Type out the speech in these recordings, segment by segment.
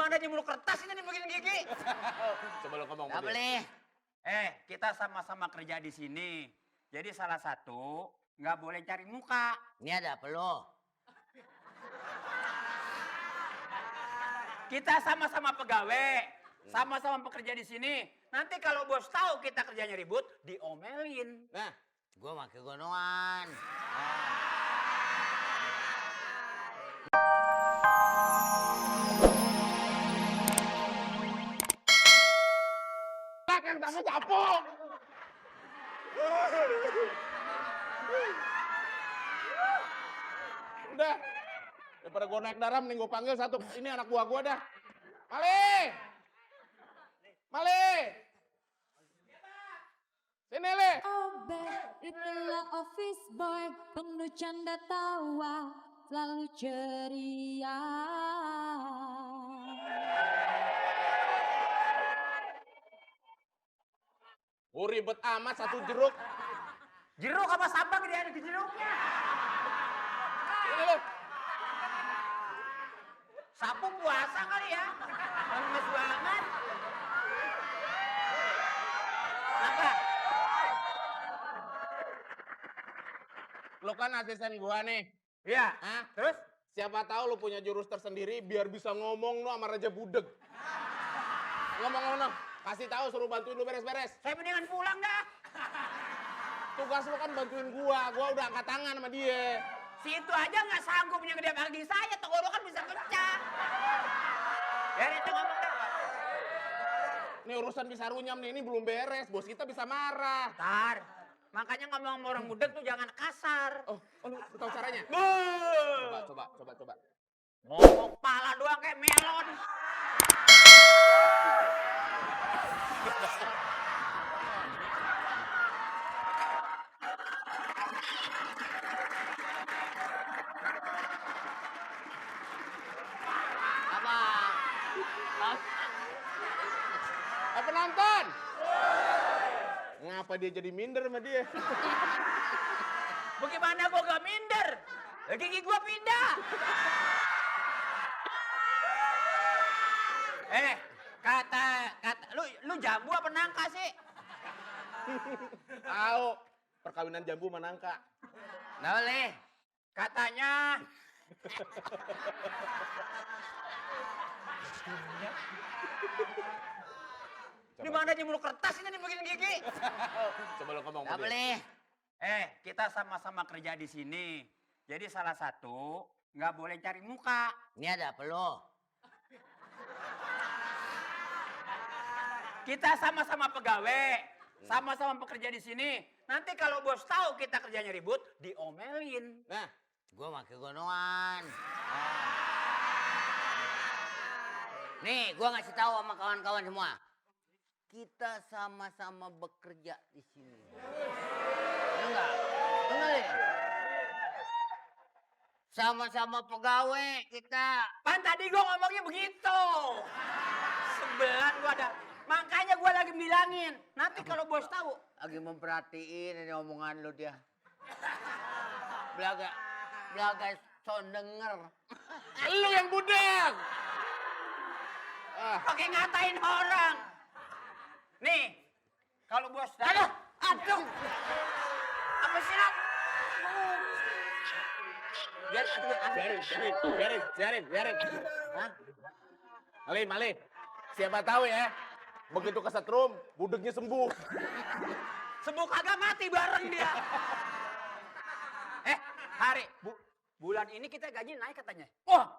Gimana jemur kertas ini bikin gigi? Coba lo ngomong. Gak boleh. Kita sama-sama kerja di sini. Jadi salah satu nggak boleh cari muka. Ini ada apa lo? Kita sama-sama pegawai, sama-sama pekerja di sini. Nanti kalau bos tahu kita kerjanya ribut, diomelin. Nah, Gue pakai gonoan. kan kamu capok. Udah, daripada gue naik daram nih gue panggil satu. Ini anak buah gue dah. Mali! Mali! Sini, Le! Obet, itulah office boy, penuh canda tawa, selalu ceria. Oh, ribet amat satu jeruk. Jeruk apa sampah gede ada di jeruknya? Ini lo. Sapu puasa kali ya? Lemes banget. Apa? Lo kan asisten gua nih. Iya. Hah? Terus? Siapa tahu lo punya jurus tersendiri biar bisa ngomong lo sama Raja Budeg. Ngomong. Kasih tahu suruh bantuin lu beres-beres. Saya mendingan pulang dah. Tugas lu kan bantuin gua udah angkat tangan sama dia. Situ aja nggak sanggup punya gede bagi saya, tenggorokan bisa pecah. Ya itu ngomong dah. Nih urusan bisa runyam nih, ini belum beres, bos kita bisa marah. Tar, makanya ngomong sama orang budeg tuh jangan kasar. Oh, lu tahu caranya? Buh. Coba. Ngomong pala doang kayak melon. Penonton! Ngapa dia jadi minder sama dia? Bagaimana gua gak minder? Gigi gua pindah. Kata lu jambu apa nangka sih? Tahu, perkawinan jambu sama nangka. Nggak boleh. Katanya di mana jemur kertas ini bikin gigi? Coba lo ngomong. Gak boleh. Kita sama-sama kerja di sini. Jadi salah satu nggak boleh cari muka. Ini ada apa lo? Kita sama-sama pegawai, sama-sama pekerja di sini. Nanti kalau bos tahu kita kerjanya ribut, diomelin. Nah, Gue pakai gonoan. Nih, gue ngasih tahu sama kawan-kawan semua. Kita sama-sama bekerja di sini. Enggak? Enggak deh. Sama-sama pegawai kita. Pan tadi gue ngomongnya begitu. Sebelan gue ada. Makanya gue lagi bilangin. Nanti kalau bos tahu. Lagi memperhatiin ini omongan lu dia. Belaga so denger. lu yang budeg. Pakai ngatain orang. Nih, kalau bos tahu. Aduh. Apa sih nak? Biarin. Hah? Mali. Siapa tahu ya, begitu kesetrum, budegnya sembuh. Sembuh kagak mati bareng dia. Hari, bulan ini kita gaji naik katanya. Wah.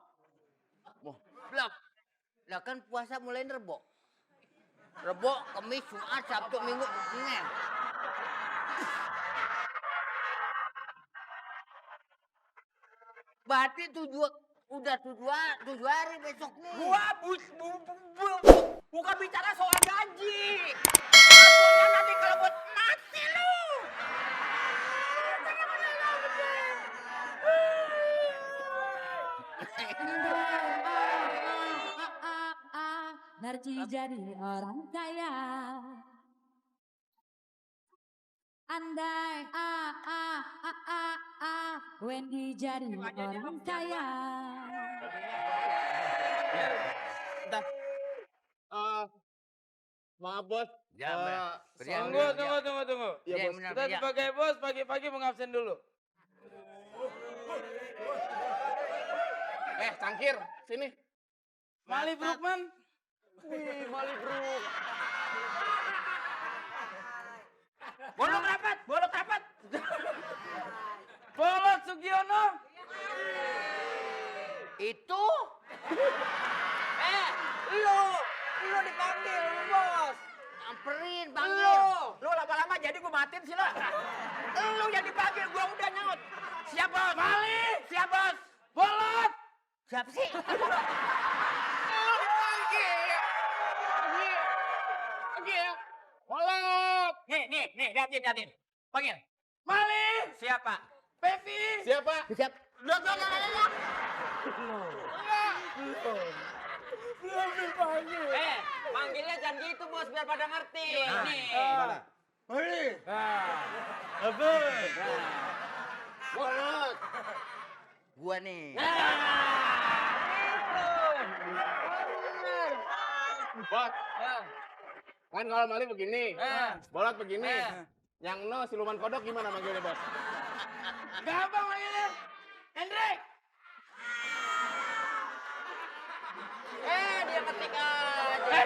Lah kan puasa mulai Rebo. Rebo, Kamis, Jumat, Sabtu, Minggu, Senin. Berarti udah tujuh hari besok nih. Gua bukan bicara soal gaji. Maksudnya nanti kalau buat mati lu. Narji jadi orang kaya. Andai Wendy jadi orang kaya. Bentar. Maaf bos. Ya, kerja. Tunggu. Iya Iya, bos. benar, Kita kerja. sebagai bos pagi-pagi mengabsen dulu. Cangkir, sini. Mali Brukman. Wih, Mali Bro. Bolok rapat, bolok rapat. Bolot Sugiono. Itu Lu dipanggil, lu bos. samperin, panggil. Lu lama-lama jadi gua matiin sih lo. Lu yang dipanggil, gua udah nyaut. Siap bos. Mali. Siap bos. Bolot. Siapa sih? Bolot. Nih, liatin. Panggil. Mali. Siapa? Pevi. Siapa? Siap. Loh. Belum dipanggil. Panggilnya jangan gitu bos, biar pada ngerti. Nih. Mana? Bolot. Gua nih. Bos. Kan kalau Mali begini. Bolot begini. Yang no siluman kodok gimana manggilnya bos? Gampang manggilnya. Hendrik. Dia ngetik aja.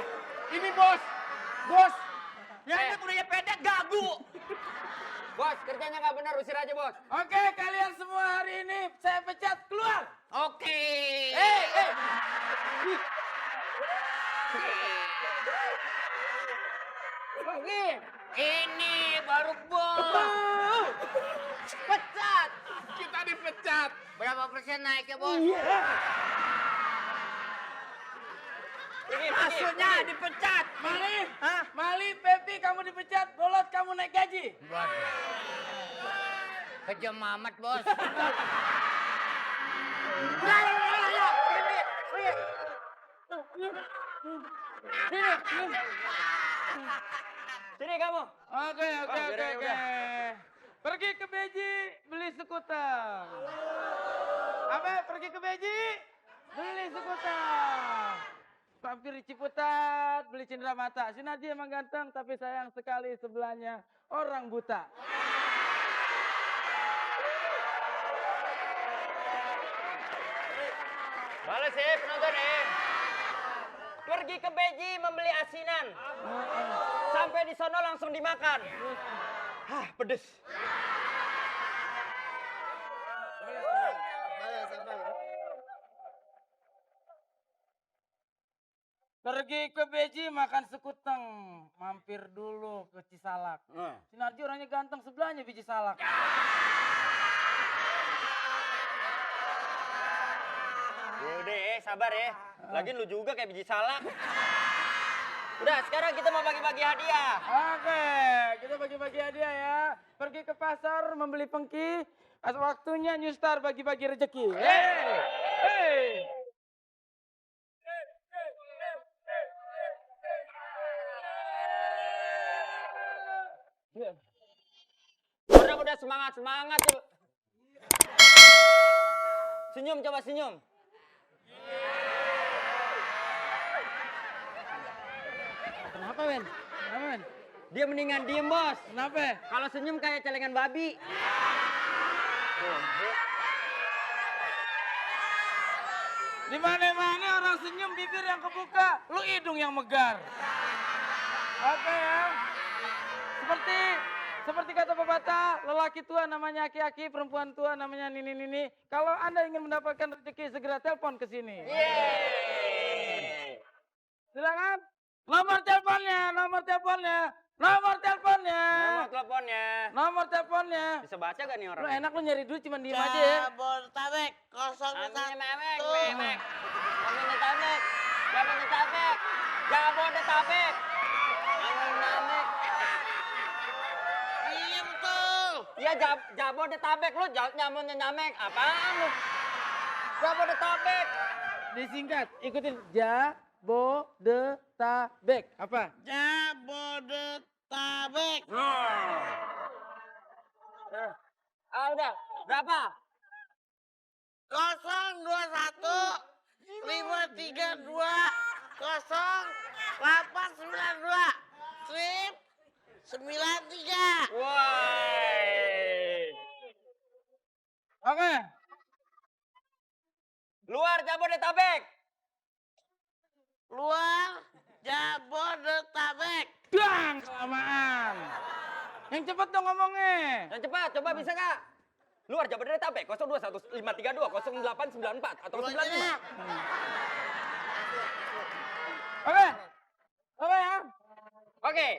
Ini bos. Bos. Yang udah pendek gagu. Bos, kerjanya nggak benar, usir aja bos. Oke, kalian semua hari ini saya pecat keluar. Oke. Ini baru bos. Pecat. Kita dipecat. Berapa persen naiknya, Bos? Maksudnya dipecat. Mali, Pepi kamu dipecat, Bolot kamu naik gaji. Kejam amat, Bos. Sini kamu. Oke. udah. Pergi ke Beji, beli skuter. Apa? Pergi ke Beji, beli skuter. Mampir di Ciputat, beli cindera mata. Si Naji emang ganteng, tapi sayang sekali sebelahnya orang buta. Balas penonton Pergi ke Beji membeli asinan. Sampai di sono langsung dimakan. Pedes. Pergi ke Beji makan sekuteng. Mampir dulu ke Cisalak. Si Narji orangnya ganteng, sebelahnya biji salak. Ya udah sabar ya. Lagian lu juga kayak biji salak. Udah, sekarang kita mau bagi-bagi hadiah. Oke, kita bagi-bagi hadiah ya. Pergi ke pasar membeli pengki. Pas waktunya New Star bagi-bagi rezeki. Hey. Udah semangat. Coba. Senyum, coba senyum. Kenapa, Men? Dia mendingan diem, bos. Kenapa? Kalau senyum kayak celengan babi. Di mana-mana orang senyum bibir yang kebuka, lu hidung yang megar. Oke ya. Seperti kata pepatah, lelaki tua namanya aki-aki, perempuan tua namanya nini-nini. Kalau Anda ingin mendapatkan rezeki, segera telepon ke sini. Silakan. Nomor teleponnya. Bisa baca gak nih orang? Lu enak lu nyari duit cuma diem aja ya. Jabodetabek 01. Jabodetabek. Iya betul. Iya Jabodetabek lu nyamek. Apaan lu? Jabodetabek. Disingkat, ikutin Jabodetabek. Apa? Jabodetabek. Udah. Berapa? 021 532 0892 strip 93. Woi. Oke. Luar Jabodetabek. Luar Jabodetabek. Dang, kelamaan. Yang cepet dong ngomongnya. Yang cepat, coba bisa nggak? Luar Jabodetabek 021532 0894 atau 95. Oke. Oke ya. Oke.